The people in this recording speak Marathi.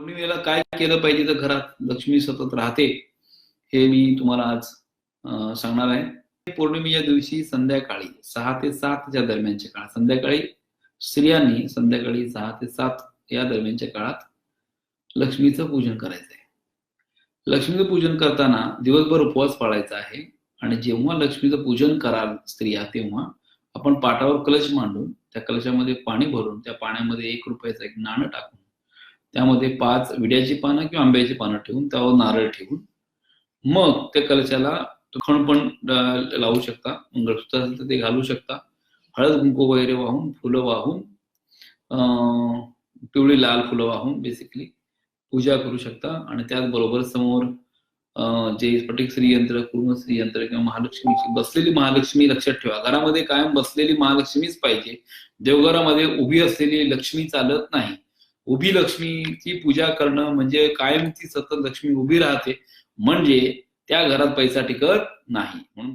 पौर्णिमेला काय केलं पाहिजे तर घरात लक्ष्मी सतत राहते हे मी तुम्हाला आज सांगणार आहे। पौर्णिमेच्या दिवशी संध्याकाळी 6 ते 7 च्या दरम्यानच्या काळात, संध्याकाळी स्त्रियांनी संध्याकाळी 6 ते 7 या दरम्यानच्या काळात लक्ष्मीचं पूजन करायचं आहे। लक्ष्मीचं पूजन करताना दिवसभर उपवास पाळायचा आहे आणि जेव्हा लक्ष्मीचं पूजन कराल स्त्रिया तेव्हा आपण पाटावर कलश मांडून त्या कलशामध्ये पाणी भरून त्या पाण्यामध्ये 1 रुपयाचं एक नाणं टाकून त्यामध्ये 5 विड्याची पानं किंवा आंब्याची पानं ठेवून त्यावर नारळ ठेवून मग त्या कलशाला खण पण लावू शकता, मंगळसूत्र असेल तर ते घालू शकता, हळद कुंकू वगैरे वाहून फुलं वाहून पिवळी लाल फुलं वाहून बेसिकली पूजा करू शकता। आणि त्याचबरोबर समोर जे स्फटिक श्रीयंत्र, पूर्ण श्रीयंत्र किंवा महालक्ष्मीची बसलेली महालक्ष्मी लक्षात ठेवा, घरामध्ये कायम बसलेली महालक्ष्मीच पाहिजे। देवघरामध्ये उभी असलेली लक्ष्मी चालत नाही। उभी लक्ष्मीची पूजा करणं म्हणजे कायम ती सतत लक्ष्मी उभी राहते, म्हणजे त्या घरात पैसा टिकत नाही। म्हणून